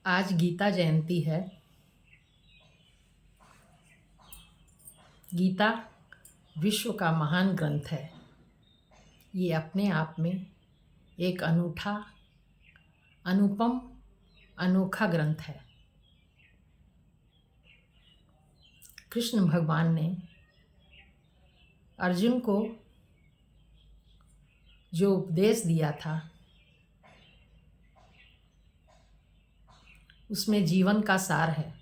आज गीता जयंती है। गीता विश्व का महान ग्रंथ है। ये अपने आप में एक अनूठा, अनुपम, अनोखा ग्रंथ है। कृष्ण भगवान ने अर्जुन को जो उपदेश दिया था उसमें जीवन का सार है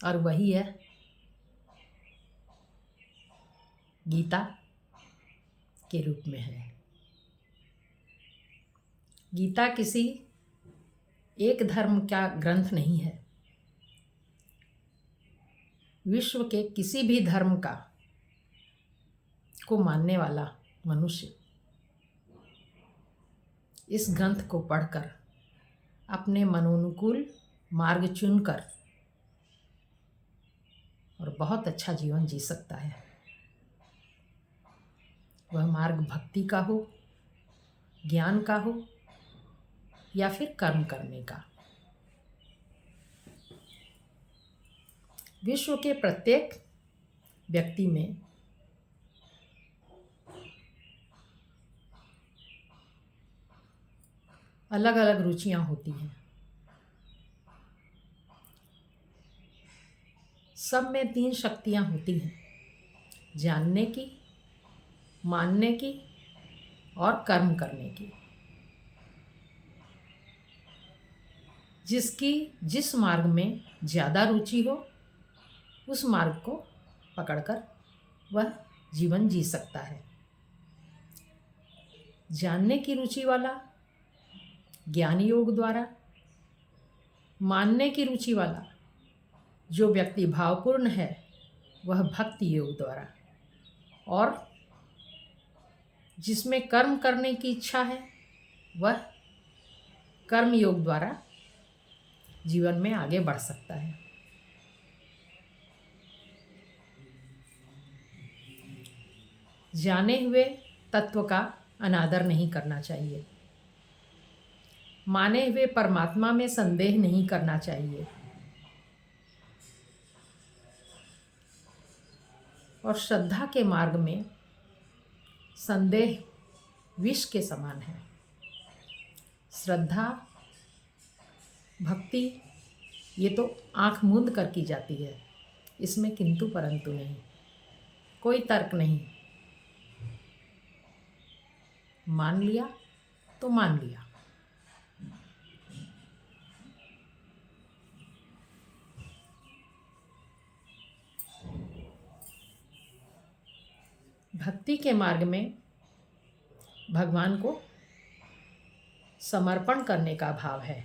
और वही है गीता के रूप में है। गीता किसी एक धर्म का ग्रंथ नहीं है। विश्व के किसी भी धर्म को मानने वाला मनुष्य इस ग्रंथ को पढ़कर अपने मनोनुकूल मार्ग चुनकर और बहुत अच्छा जीवन जी सकता है। वह मार्ग भक्ति का हो, ज्ञान का हो या फिर कर्म करने का। विश्व के प्रत्येक व्यक्ति में अलग अलग रुचियां होती हैं। सब में 3 शक्तियां होती हैं: जानने की, मानने की और कर्म करने की। जिसकी जिस मार्ग में ज़्यादा रुचि हो उस मार्ग को पकड़कर वह जीवन जी सकता है। जानने की रुचि वाला ज्ञान योग द्वारा, मानने की रुचि वाला जो व्यक्ति भावपूर्ण है वह भक्ति योग द्वारा, और जिसमें कर्म करने की इच्छा है वह कर्म योग द्वारा जीवन में आगे बढ़ सकता है। जाने हुए तत्व का अनादर नहीं करना चाहिए। माने हुए परमात्मा में संदेह नहीं करना चाहिए और श्रद्धा के मार्ग में संदेह विष के समान है। श्रद्धा भक्ति ये तो आँख मूंद कर की जाती है, इसमें किंतु परंतु नहीं, कोई तर्क नहीं। मान लिया तो मान लिया। भक्ति के मार्ग में भगवान को समर्पण करने का भाव है।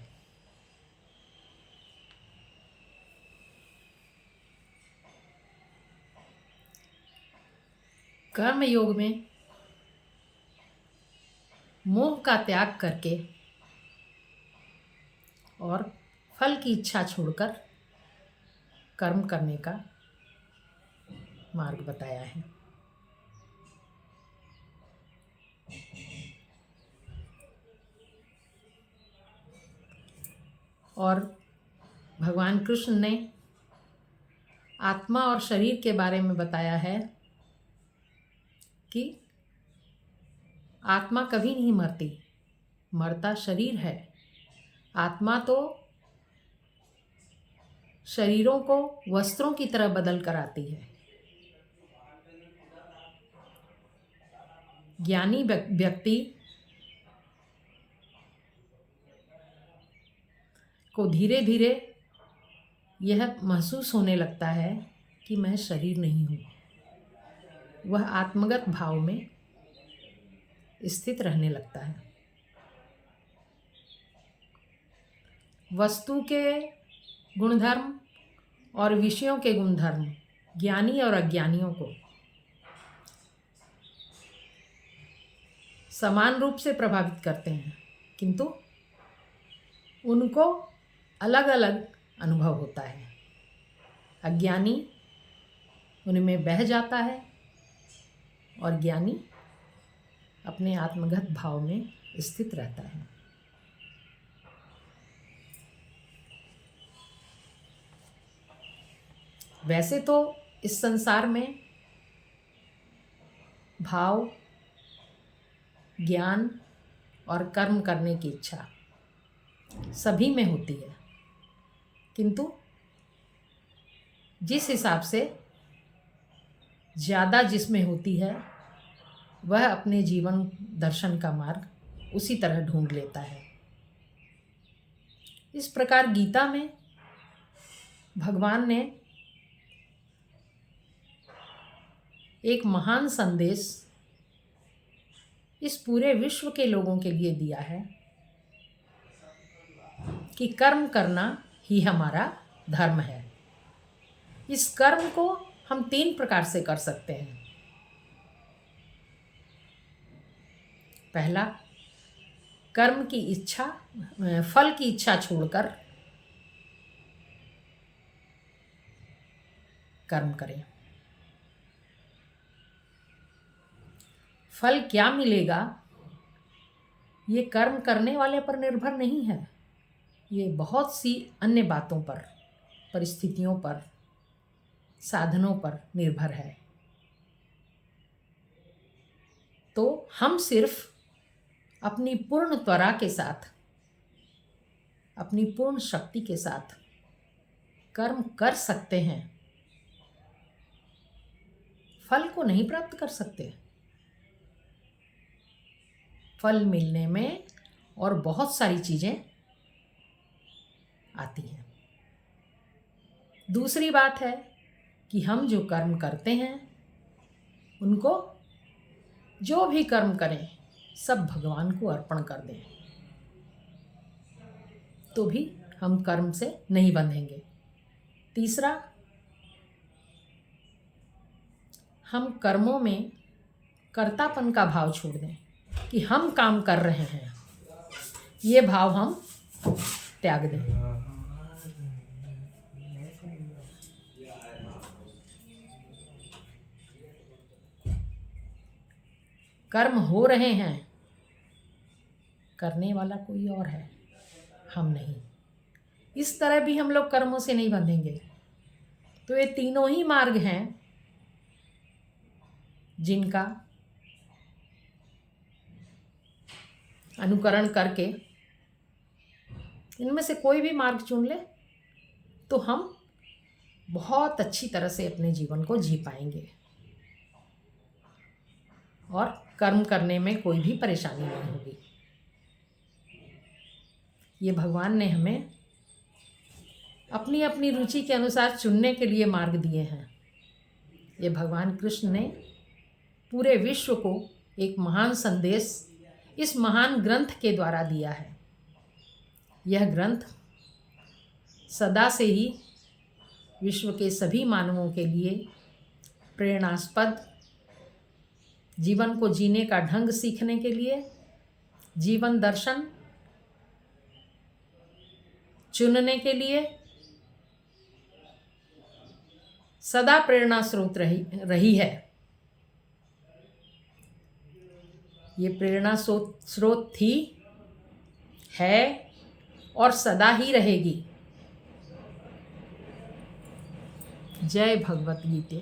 कर्म योग में मोह का त्याग करके और फल की इच्छा छोड़कर कर्म करने का मार्ग बताया है। और भगवान कृष्ण ने आत्मा और शरीर के बारे में बताया है कि आत्मा कभी नहीं मरती, मरता शरीर है। आत्मा तो शरीरों को वस्त्रों की तरह बदल कर आती है। ज्ञानी व्यक्ति को धीरे धीरे यह महसूस होने लगता है कि मैं शरीर नहीं हूँ। वह आत्मगत भाव में स्थित रहने लगता है। वस्तु के गुणधर्म और विषयों के गुणधर्म ज्ञानी और अज्ञानियों को समान रूप से प्रभावित करते हैं, किंतु उनको अलग अलग अनुभव होता है। अज्ञानी उनमें बह जाता है और ज्ञानी अपने आत्मगत भाव में स्थित रहता है। वैसे तो इस संसार में भाव, ज्ञान और कर्म करने की इच्छा सभी में होती है, किंतु जिस हिसाब से ज़्यादा जिसमें होती है वह अपने जीवन दर्शन का मार्ग उसी तरह ढूंढ लेता है। इस प्रकार गीता में भगवान ने एक महान संदेश इस पूरे विश्व के लोगों के लिए दिया है कि कर्म करना ही हमारा धर्म है। इस कर्म को हम 3 प्रकार से कर सकते हैं। पहला, कर्म की इच्छा, फल की इच्छा छोड़कर कर्म करें। फल क्या मिलेगा ये कर्म करने वाले पर निर्भर नहीं है, ये बहुत सी अन्य बातों पर, परिस्थितियों पर, साधनों पर निर्भर है। तो हम सिर्फ अपनी पूर्ण त्वरा के साथ, अपनी पूर्ण शक्ति के साथ कर्म कर सकते हैं, फल को नहीं प्राप्त कर सकते। फल मिलने में और बहुत सारी चीज़ें आती हैं। दूसरी बात है कि हम जो कर्म करते हैं उनको, जो भी कर्म करें, सब भगवान को अर्पण कर दें, तो भी हम कर्म से नहीं बंधेंगे। तीसरा, हम कर्मों में कर्तापन का भाव छोड़ दें कि हम काम कर रहे हैं, ये भाव हम त्याग दें। कर्म हो रहे हैं, करने वाला कोई और है, हम नहीं। इस तरह भी हम लोग कर्मों से नहीं बंधेंगे। तो ये तीनों ही मार्ग हैं जिनका अनुकरण करके, इनमें से कोई भी मार्ग चुन ले तो हम बहुत अच्छी तरह से अपने जीवन को जी पाएंगे और कर्म करने में कोई भी परेशानी नहीं होगी। ये भगवान ने हमें अपनी अपनी रुचि के अनुसार चुनने के लिए मार्ग दिए हैं। ये भगवान कृष्ण ने पूरे विश्व को एक महान संदेश इस महान ग्रंथ के द्वारा दिया है। यह ग्रंथ सदा से ही विश्व के सभी मानवों के लिए प्रेरणास्पद, जीवन को जीने का ढंग सीखने के लिए, जीवन दर्शन चुनने के लिए सदा प्रेरणा स्रोत रही है। ये प्रेरणा स्रोत थी, है और सदा ही रहेगी। जय भगवत गीता।